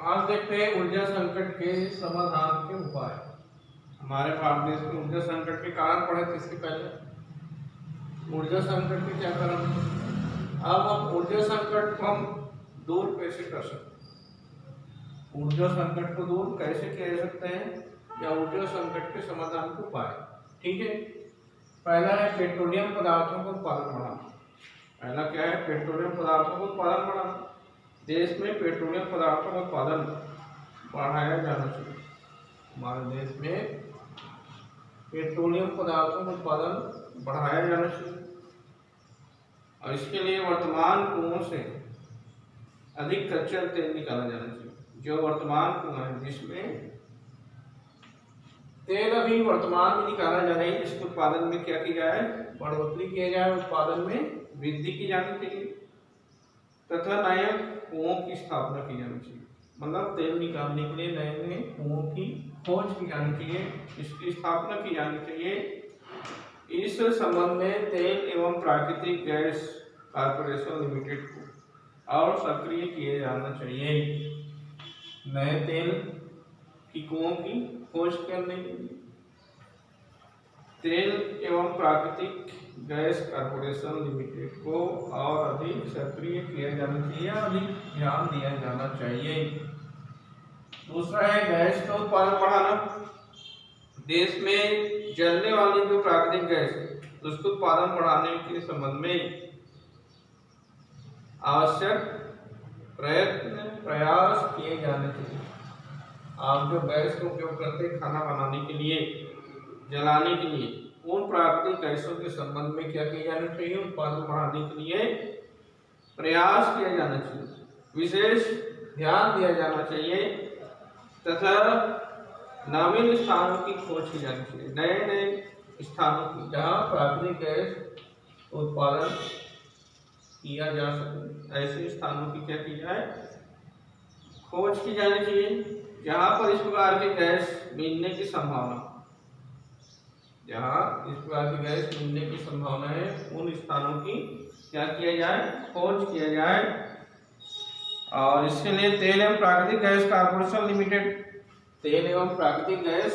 आज देखते हैं ऊर्जा संकट के समाधान के उपाय। हमारे भारत देश में ऊर्जा संकट के कारण पढ़े थे इसके पहले। ऊर्जा संकट के क्या कारण है, अब हम ऊर्जा संकट को हम दूर कैसे कर सकते हैं, ऊर्जा संकट को दूर कैसे किया जा सकता है या ऊर्जा संकट के समाधान के उपाय। ठीक है, पहला है पेट्रोलियम पदार्थों का उत्पादन बढ़ाना। पहला क्या है, पेट्रोलियम पदार्थों का उत्पादन बढ़ाना। देश में पेट्रोलियम पदार्थों का उत्पादन बढ़ाया जाना चाहिए। हमारे देश में पेट्रोलियम पदार्थों का उत्पादन बढ़ाया जाना चाहिए और इसके लिए वर्तमान कुओं से अधिक कच्चा तेल निकाला जाना चाहिए। जो वर्तमान कुआं है जिसमें तेल अभी वर्तमान में निकाला जा रहा है, इसके उत्पादन में क्या की जाए, बढ़ोतरी किया जाए, उत्पादन में वृद्धि की जानी चाहिए तथा नए कुओं की स्थापना की जानी चाहिए। मतलब तेल निकालने के लिए नए नए कुओं की खोज की जानी चाहिए, इसकी स्थापना की जानी चाहिए। इस संबंध में तेल एवं प्राकृतिक गैस कॉर्पोरेशन लिमिटेड को और सक्रिय किए जाना चाहिए। नए तेल की कुओं की खोज करने के लिए तेल एवं प्राकृतिक गैस कॉर्पोरेशन लिमिटेड को और अधिक सक्रिय किया जाना चाहिए, अधिक ध्यान दिया जाना चाहिए। दूसरा है गैस का उत्पादन बढ़ाना। देश में जलने वाली जो प्राकृतिक गैस है उसके उत्पादन बढ़ाने के संबंध में आवश्यक प्रयास किए जाने चाहिए। आप जो गैस का उपयोग करते हैं खाना बनाने के लिए, जलाने के लिए, उन प्राकृतिक गैसों के संबंध में क्या किया जाना चाहिए, उत्पादन बढ़ाने के लिए प्रयास किया जाना चाहिए, विशेष ध्यान दिया जाना चाहिए तथा नवीन स्थानों की खोज की जानी चाहिए। नए नए स्थानों की जहाँ प्राकृतिक गैस उत्पादन किया जा सके, ऐसे स्थानों की क्या की जाए, खोज की जानी चाहिए जहाँ पर इस प्रकार की गैस मिलने की संभावना, जहाँ इस प्रकार की गैस मिलने की संभावना है, उन स्थानों की क्या किया जाए, खोज किया जाए। और इसके लिए तेल एवं प्राकृतिक गैस कॉर्पोरेशन लिमिटेड, तेल एवं प्राकृतिक गैस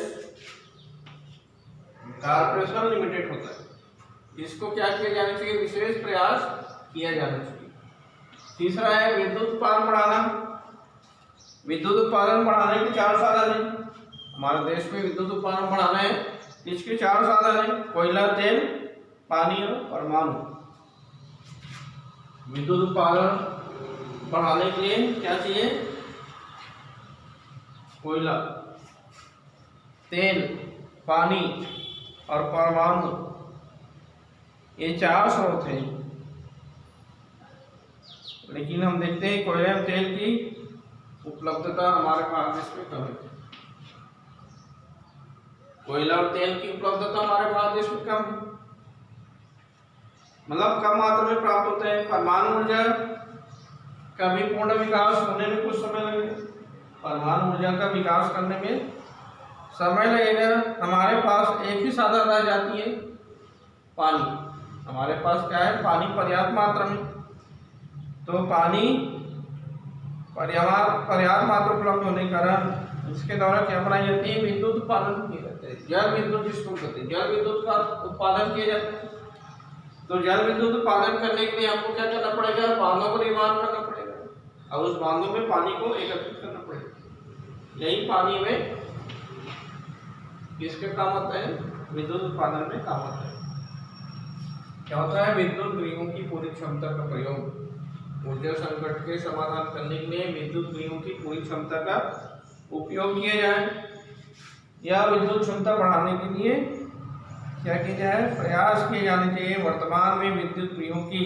कॉर्पोरेशन लिमिटेड होता है, इसको क्या किया जाना चाहिए, विशेष प्रयास किया जाना चाहिए। तीसरा है विद्युत उत्पादन बढ़ाना। विद्युत उत्पादन बढ़ाने के 4 साधन हैं। हमारे देश में विद्युत उत्पादन बढ़ाना है, इसके 4 साधन हैं, कोयला, तेल, पानी और परमाणु। विद्युत उत्पादन बढ़ाने के लिए क्या चाहिए, कोयला, तेल, पानी और परमाणु, ये 4 स्रोत हैं। लेकिन हम देखते हैं कोयला और तेल की उपलब्धता हमारे भारत देश में कम है। कोयला और तेल की उपलब्धता हमारे भारत देश में कम है, मतलब कम मात्रा में प्राप्त होते हैं। परमाणु ऊर्जा का भी पूर्ण विकास होने में कुछ समय लगेगा, परमाणु ऊर्जा का विकास करने में समय लगेगा। हमारे पास एक ही साधन रह जाती है, पानी। हमारे पास क्या है, पानी पर्याप्त मात्रा में, तो पानी पर्याप्त मात्रा उपलब्ध होने के कारण इसके द्वारा क्या बनाई जाती है, विद्युत उत्पादन किए जाते हैं। जल विद्युत जिसको कहते हैं, जल विद्युत का उत्पादन किया जाता है। तो जल विद्युत उत्पादन करने के लिए हमको क्या करना पड़ेगा, बांधों का निर्माण करना पड़ेगा और उस बांधों में पानी को एकत्रित करना पड़ेगा। यही पानी में किसके काम आता है, विद्युत उत्पादन में काम आता है। क्या होता है, विद्युत गृहों की पूरी क्षमता का प्रयोग। ऊर्जा संकट के समाधान करने के लिए विद्युत गृहों की पूरी क्षमता का उपयोग किया जाए या विद्युत क्षमता बढ़ाने के लिए क्या किया जाए, प्रयास किए जाने चाहिए। वर्तमान में विद्युत गृहों की,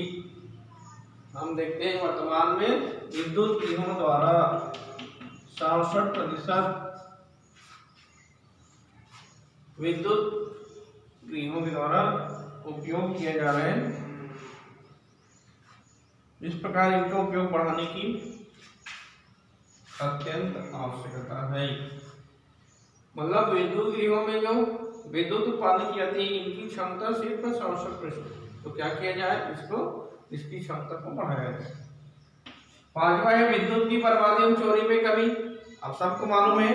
हम देखते हैं वर्तमान में विद्युत गृहों द्वारा 67% विद्युत गृहों के द्वारा उपयोग किया जा रहा है। इस प्रकार इनका उपयोग बढ़ाने की अत्यंत आवश्यकता है। मतलब विद्युत गृहों में जो विद्युत उत्पादन की जाती है, इनकी क्षमता सिर्फ 67%। तो क्या किया जाए, इसकी क्षमता को बढ़ाया जाए। 5वां है विद्युत की बर्बादी एवं चोरी में कमी। अब सबको मालूम है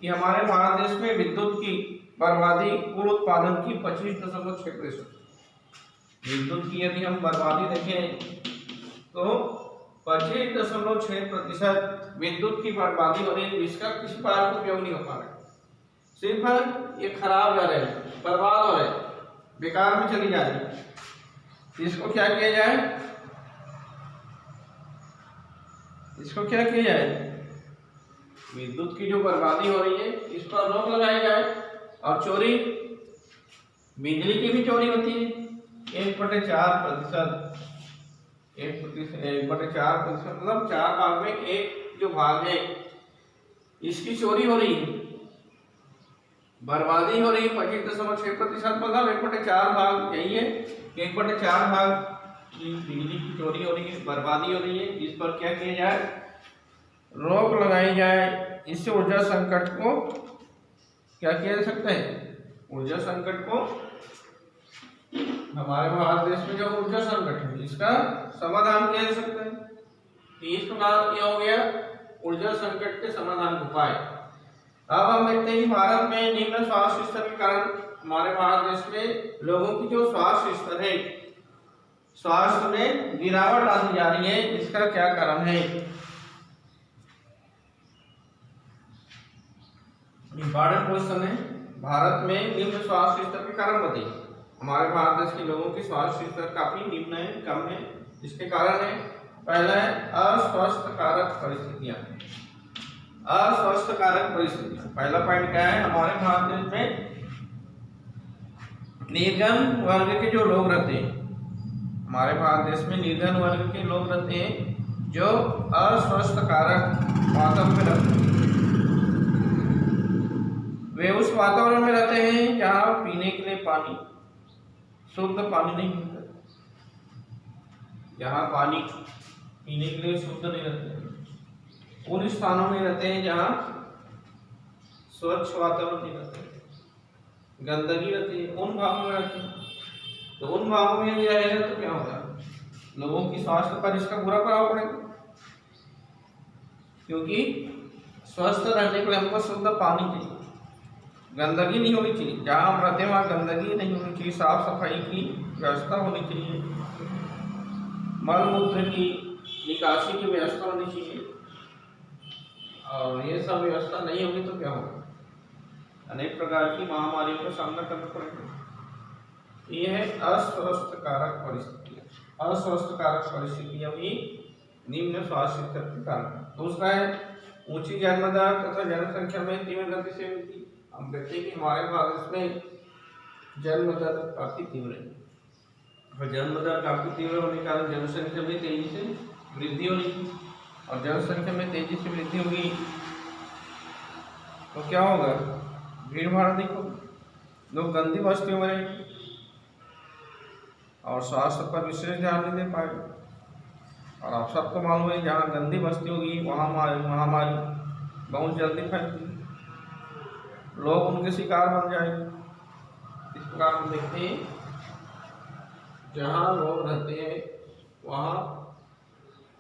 कि हमारे भारत देश में विद्युत की बर्बादी कुल उत्पादन की 25.6%। विद्युत की यदि हम बर्बादी देखें तो 25.6% विद्युत की बर्बादी हो रही है, जिसका किसी प्रकार का उपयोग नहीं हो पा रहा है। सिर्फ ये खराब जा रहे हैं, बर्बाद हो रहे हैं, बेकार में चली जा रही है। इसको क्या किया जाए, इसको क्या किया जाए, विद्युत की जो बर्बादी हो रही है इस पर रोक लगाई जाए। और चोरी, बिजली की भी चोरी होती है 1/4%, 1/4%, मतलब 4 भाग में 1 जो भाग है इसकी चोरी हो रही है, बर्बादी हो रही है 25.6%, मतलब 1/4 भाग यही है कि 1/4 भाग की बिजली की चोरी हो रही है, बर्बादी हो रही है। इस पर क्या किया जाए, रोक लगाई जाए। इससे ऊर्जा संकट को क्या किया जा सकता है, ऊर्जा संकट को, हमारे भारत देश में जो ऊर्जा संकट है इसका समाधान किया जा सकता है। तो इस प्रकार यह हो गया ऊर्जा संकट के समाधान उपाय। अब हम देखते हैं कि भारत में निम्न स्वास्थ्य स्तर के कारण हमारे भारत देश में लोगों की जो स्वास्थ्य स्तर है, स्वास्थ्य में गिरावट आती जा रही है। इसका क्या कारण है, इंपॉर्टेंट क्वेश्चन है। भारत में निम्न स्वास्थ्य स्तर के कारण बताइए। हमारे भारत देश के लोगों की स्वास्थ्य स्तर काफी निम्न है, कम है। इसके कारण है, पहला है अस्वास्थ्यकारक परिस्थितियां। अस्वास्थ्यकारक परिस्थितियां, पहला पॉइंट क्या है, हमारे भारत देश में निर्धन वर्ग के जो लोग रहते हैं, हमारे भारत देश में निर्धन वर्ग के लोग रहते हैं जो अस्वास्थ्यकारक वातावरण में रहते हैं। वे उस वातावरण में रहते हैं जहाँ पीने के लिए पानी, शुद्ध पानी नहीं मिलता, जहाँ पानी पीने के लिए शुद्ध नहीं रहते। उन स्थानों में रहते हैं जहाँ स्वच्छ वातावरण नहीं रहते, गंदगी रहती है, उन भागों में रहते हैं। तो उन भागों में यदि रहेगा तो क्या होगा, लोगों की स्वास्थ्य पर इसका बुरा प्रभाव पड़ेगा। क्योंकि स्वस्थ रहने के लिए हमको शुद्ध पानी चाहिए, गंदगी नहीं होनी चाहिए, जहाँ हम रहते हैं वहाँ गंदगी नहीं होनी चाहिए, साफ सफाई की व्यवस्था होनी चाहिए, मल मूत्र की निकासी की व्यवस्था होनी चाहिए। और ये सब व्यवस्था नहीं होगी तो क्या होगा, अनेक प्रकार की महामारियों का सामना करना पड़ेगा। ये है अस्वस्थकारक परिस्थितियाँ। अस्वस्थकारक परिस्थितियाँ भी निम्न स्वास्थ्य स्तर के कारण। दूसरा है ऊंची जन्म दर तथा जनसंख्या में तीव्र गति से वृद्धि। हम देखते हैं कि हमारे भारत में जन्म दर काफी तीव्र है, और जन्म दर काफी तीव्र होने के कारण जनसंख्या में तेजी से वृद्धि होगी, और जनसंख्या में तेजी से वृद्धि होगी तो क्या होगा, भीड़ भाड़ अधिक होगी, लोग गंदी बस्तियों में रहेंगे और स्वास्थ्य पर विशेष ध्यान नहीं दे पाएंगे। और आप सबको मालूम है जहाँ गंदी बस्ती होगी वहाँ महामारी बहुत जल्दी फैलती है, लोग उनके शिकार बन जाएंगे। इस प्रकार हम देखते हैं जहाँ लोग रहते हैं वहाँ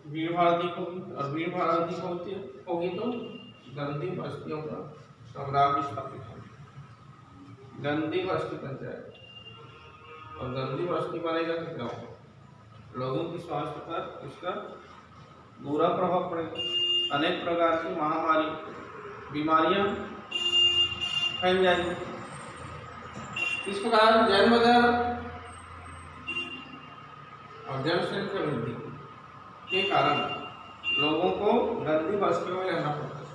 भीड़ भाड़ अधिक होगी, और भीड़ भाड़ अधिक होगी तो गंदी बस्तियों का साम्राज्य स्थापित होगा, गंदी बस्ती बन जाएगी, और गंदी बस्ती बनेगा तो क्या होगा, लोगों की स्वास्थ्य पर इसका बुरा प्रभाव पड़ेगा, अनेक प्रकार की महामारी बीमारियां फैल जाएंगी। इस प्रकार जन्म दर और जनसंख्या वृद्धि के कारण लोगों को गंदी बस्तियों में रहना पड़ता है,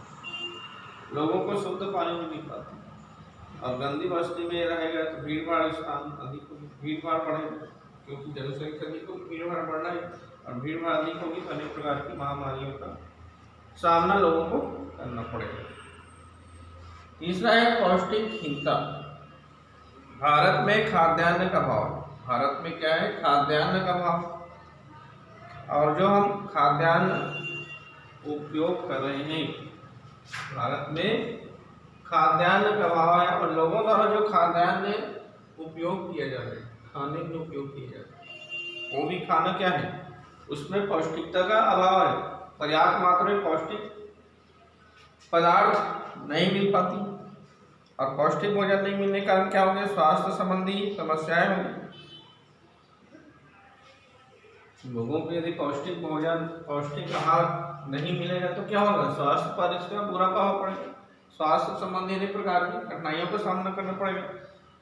लोगों को शुद्ध पानी नहीं मिल पाता, और गंदी बस्ती में रहेगा तो भीड़ भाड़ स्थान अधिक होगी, भीड़ भाड़ बढ़ेगा क्योंकि जनसंख्या अधिक होगी, भीड़ भाड़ बढ़ना है, और भीड़ भाड़ अधिक होगी तो अनेक प्रकार की महामारियों का सामना लोगों को करना पड़ेगा। तीसरा है पौष्टिकहीनता। भारत में खाद्यान्न का अभाव। भारत में क्या है, खाद्यान्न का अभाव, और जो हम खाद्यान्न उपयोग कर रहे हैं, भारत में खाद्यान्न का अभाव है, और लोगों द्वारा जो खाद्यान्न उपयोग किया जा रहा है, खाने के लिए उपयोग किया जा रहा है, वो भी खाना क्या है, उसमें पौष्टिकता का अभाव है, पर्याप्त मात्रा में पौष्टिक पदार्थ नहीं मिल पाती, और पौष्टिक भोजन नहीं मिलने के कारण क्या होंगे, स्वास्थ्य संबंधी समस्याएं होंगी। लोगों को यदि पौष्टिक भोजन, पौष्टिक आहार नहीं मिलेगा तो क्या होगा, स्वास्थ्य पर इसका बुरा प्रभाव पड़ेगा। स्वास्थ्य संबंधी अनेक प्रकार की कठिनाइयों का सामना करना पड़ेगा,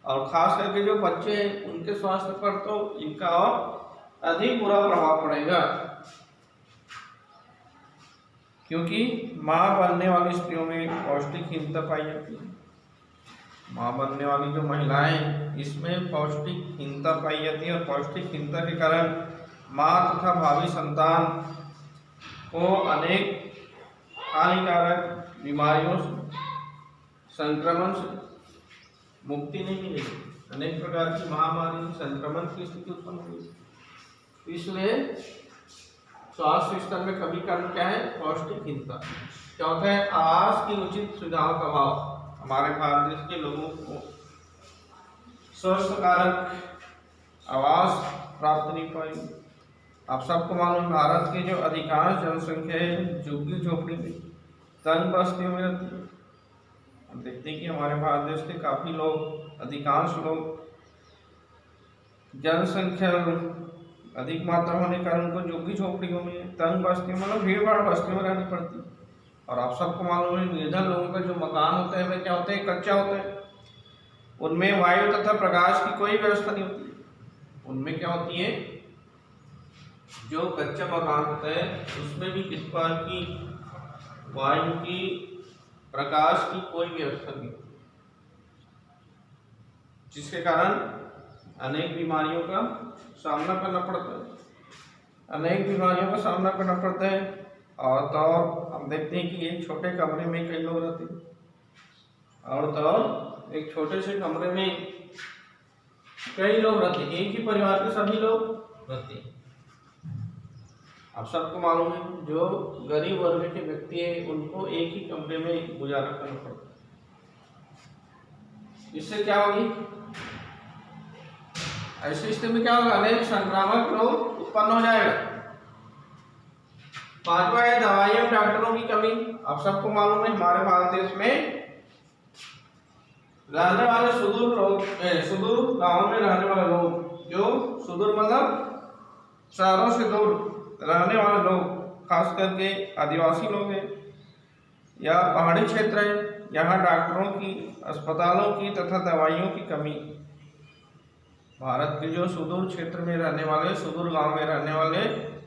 और खास करके जो बच्चे हैं उनके स्वास्थ्य पर तो इनका और अधिक बुरा प्रभाव पड़ेगा, क्योंकि मां बनने वाली स्त्रियों में पौष्टिकहीनता पाई जाती है। मां बनने वाली जो महिलाएं, इसमें पौष्टिकहीनता पाई जाती है, और पौष्टिकहीनता के कारण मां तथा भावी संतान को अनेक हानिकारक बीमारियों से, संक्रमण से मुक्ति नहीं मिलेगी। अनेक प्रकार की महामारी, संक्रमण की स्थिति उत्पन्न होगी। इसलिए स्वास्थ्य स्तर में कमी कारण क्या है, पौष्टिकहीनता। चौथा है आवास की उचित सुविधाओं का अभाव। हमारे भारत देश के लोगों को स्वास्थ्यकारक आवास प्राप्त नहीं पाएगी। आप सबको मालूम, भारत की जो अधिकांश जनसंख्या है झुग्गी झोपड़ी में, तंग बस्तियों में रहती है। हम देखते हैं कि हमारे भारत देश के काफी लोग, अधिकांश लोग, जनसंख्या अधिक मात्रा होने के कारण उनको झुग्गी झोपड़ियों में, तंग बस्तियों में, मतलब भीड़ भाड़ बस्तियों में रहनी पड़ती है। और आप सबको मालूम है, निर्धन लोगों का जो मकान होते हैं वे क्या होते हैं, कच्चा होता है। उनमें वायु तथा प्रकाश की कोई व्यवस्था नहीं होती। उनमें क्या होती है, जो कच्चा मकान होता है उसमें भी किस प्रकार की वायु की, प्रकाश की कोई व्यवस्था नहीं होती, जिसके कारण अनेक बीमारियों का सामना करना पड़ता है। अनेक बीमारियों का सामना करना पड़ता है। और तो और हम देखते हैं कि एक छोटे कमरे में कई लोग रहते हैं, और तो और एक छोटे से कमरे में कई लोग रहते हैं, एक ही परिवार के सभी लोग रहते हैं। आप सबको मालूम है, जो गरीब वर्ग के व्यक्ति हैं उनको एक ही कमरे में गुजारा करना पड़ता है। इससे क्या होगी, ऐसी स्थिति में क्या होगा, अनेक संक्रामक रोग उत्पन्न हो जाएगा। पांचवा है दवाइयों, डॉक्टरों की कमी। आप सबको मालूम है, हमारे भारत देश में रहने वाले सुदूर लोग, सुदूर गांवों में रहने वाले लोग, जो सुदूर मतलब शहरों से दूर रहने वाले लोग, खास करके आदिवासी लोग हैं या पहाड़ी क्षेत्र है, यहाँ डॉक्टरों की, अस्पतालों की तथा दवाइयों की कमी। भारत के जो सुदूर क्षेत्र में रहने वाले, सुदूर गांव में रहने वाले,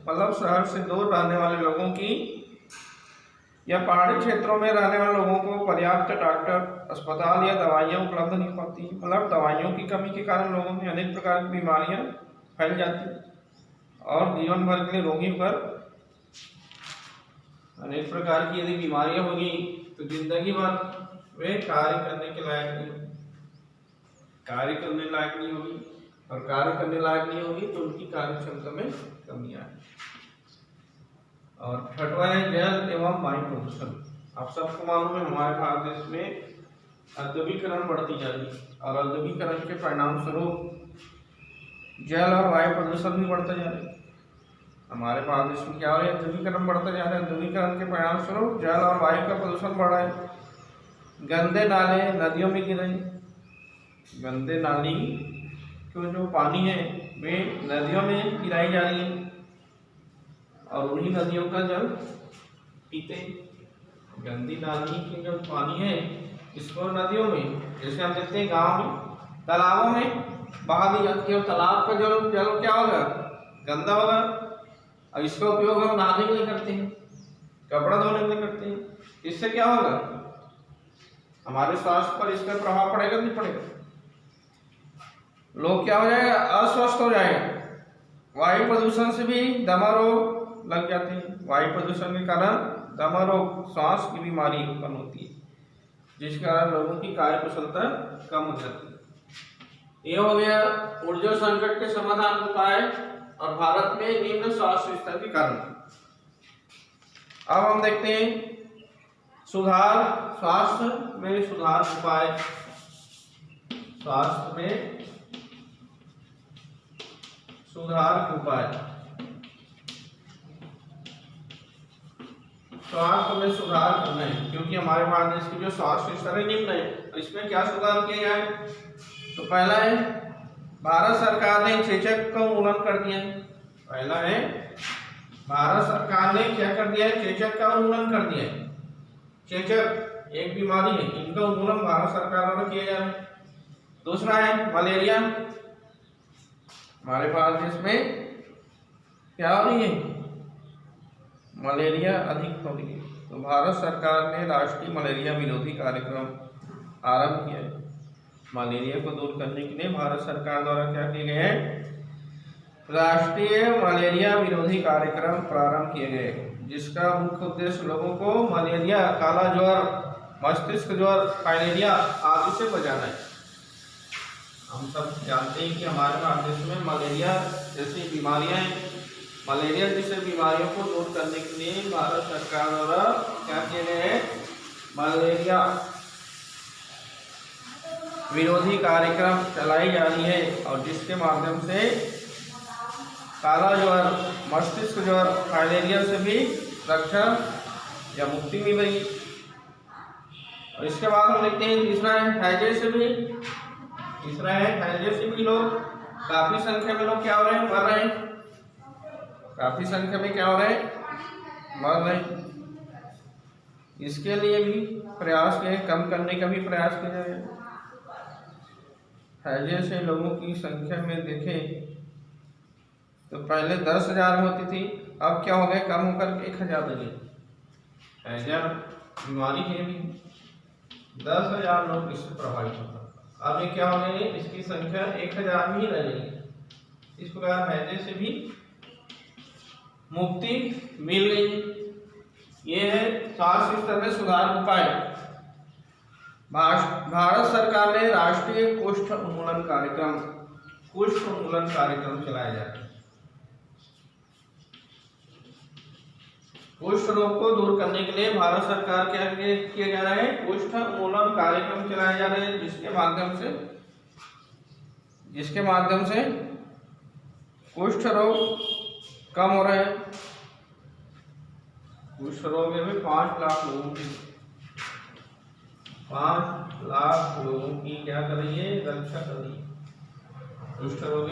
मतलब शहर से दूर रहने वाले लोगों की या पहाड़ी क्षेत्रों में रहने वाले लोगों को पर्याप्त डॉक्टर, अस्पताल या दवाइयाँ उपलब्ध नहीं पाती। मतलब दवाइयों की कमी के कारण लोगों में अनेक प्रकार की बीमारियां फैल जाती हैं, और जीवन भर के लिए रोगी पर अनेक प्रकार की यदि बीमारियां होगी तो जिंदगी भर वे कार्य करने के लायक नहीं होगी, कार्य करने लायक नहीं होगी, और कार्य करने लायक नहीं होगी तो उनकी कार्य क्षमता में कमी आएगी। और छठवां है जल एवं वायु प्रदूषण। आप सबको मालूम है, हमारे भारत देश में औद्योगिकरण बढ़ती जा रही है, और औद्योगिकरण के परिणाम स्वरूप जल और वायु प्रदूषण भी बढ़ता जा रहा है। हमारे भारत देश में क्या हो रहा है, औद्योगिकरण बढ़ता जा रहा है। औद्योगिकरण के परिणाम स्वरूप जल और वायु का प्रदूषण बढ़ रहा है। गंदे नाले नदियों में गिर रहे हैं। गंदे नाली को जो पानी है वे नदियों में गिराई जा रही है, और उन्हीं नदियों का जल पीते हैं। गंदी नाली की जो पानी है इसको नदियों में, जैसे हम देखते हैं गाँव में तालाबों में बहा दी जाती है, और तालाब का जल क्या होगा, गंदा होगा, और इसका उपयोग हम नहाने के लिए करते हैं, कपड़ा धोने के लिए करते हैं। इससे क्या होगा, हमारे स्वास्थ्य पर इसका प्रभाव पड़ेगा नहीं पड़ेगा, लोग क्या हो जाएगा, अस्वस्थ हो जाएगा। वायु प्रदूषण से भी दमा रोग लग जाते हैं। वायु प्रदूषण के कारण दमा रोग, सांस की बीमारी उत्पन्न होती है, जिसके कारण लोगों की कार्य कुशलता कम हो जाती है। ये हो गया ऊर्जा संकट के समाधान उपाय और भारत में निम्न स्वास्थ्य स्तर के कारण। अब हम देखते हैं सुधार, स्वास्थ्य में सुधार उपाय। स्वास्थ्य में सुधार के उपाय। स्वास्थ्य में सुधार करना है, क्योंकि हमारे भारत देश की जो स्वास्थ्य स्तर है निम्न है, तो इसमें क्या सुधार किया जाए। तो पहला है भारत सरकार ने चेचक का उन्मूलन कर दिया है। पहला है भारत सरकार ने क्या कर दिया है, चेचक का उन्मूलन कर दिया है। चेचक एक बीमारी है, इनका उन्मूलन भारत सरकार द्वारा किया जा रहा है। दूसरा है मलेरिया, हमारे भारत देश में क्या हो रही है, मलेरिया अधिक हो रही है, तो भारत सरकार ने राष्ट्रीय मलेरिया विरोधी कार्यक्रम आरंभ किया है। मलेरिया को दूर करने के लिए भारत सरकार द्वारा क्या किए गए हैं, राष्ट्रीय मलेरिया विरोधी कार्यक्रम प्रारंभ किए गए, जिसका मुख्य उद्देश्य लोगों को मलेरिया, काला ज्वर, मस्तिष्क ज्वर, फाइलेरिया आदि से बचाना है। हम सब जानते हैं कि हमारे भारत देश में मलेरिया जैसी बीमारियां हैं। मलेरिया जैसे बीमारियों को दूर करने के लिए भारत सरकार द्वारा क्या किए गए हैं, मलेरिया विरोधी कार्यक्रम चलाई जा रही है, और जिसके माध्यम से काला ज्वर, मस्तिष्क ज्वर, फाइलेरिया से भी रक्षा या मुक्ति मिल रही है। और इसके बाद हम देखते हैं तीसरा है हैजे से भी। तीसरा है हैजे से भी लोग काफी संख्या में लोग क्या हो रहे हैं, मर रहे हैं। काफी संख्या में क्या हो रहे हैं, मर रहे हैं। इसके लिए भी प्रयास किए, कम करने का भी प्रयास किया जा रहा है। हैजे से लोगों की संख्या में देखें तो पहले 10,000 होती थी, अब क्या हो गए, कम होकर 1,000 हो गई। हैजा बीमारी है भी, 10,000 लोग इससे प्रभावित होता, अब ये क्या हो गई, इसकी संख्या 1,000 में ही रह गई। इस प्रकार हैजे से भी मुक्ति मिल गई। ये है स्वास्थ्य स्तर में सुधार उपाय। भारत सरकार ने राष्ट्रीय कुष्ठ उन्मूलन कार्यक्रम चलाया जाता है। कुष्ठ रोग को दूर करने के लिए भारत सरकार क्या किया जा रहा है, कुष्ठ उन्मूलन कार्यक्रम चलाए जा रहे हैं, जिसके माध्यम से कुष्ठ रोग कम हो रहे हैं। कुष्ठ रोग में 5 लाख लोगों की 5 लाख लोगों की क्या कर रही है, रक्षा कर रही है। कुष्ठ रोग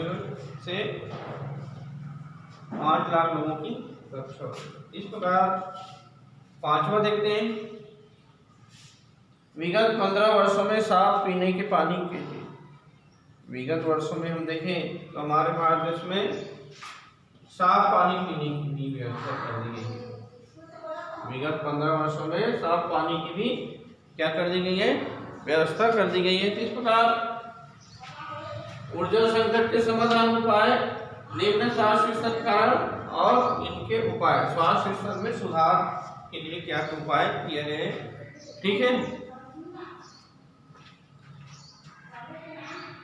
से 5 लाख लोगों की रक्षा। इस प्रकार पांचवा देखते हैं, विगत 15 वर्षों में साफ पीने के पानी के लिए। विगत वर्षों में हम देखें तो हमारे भारत देश में साफ पानी पीने की भी व्यवस्था कर दी गई है। विगत 15 वर्षों में साफ पानी की भी क्या कर दी गई है, व्यवस्था कर दी गई है। तो इस प्रकार ऊर्जा संकट के समाधान उपाय, निम्न स्वास्थ्य स्तर कारण और इनके उपाय, स्वास्थ्य स्तर में सुधार के लिए क्या उपाय किए गए, ठीक है।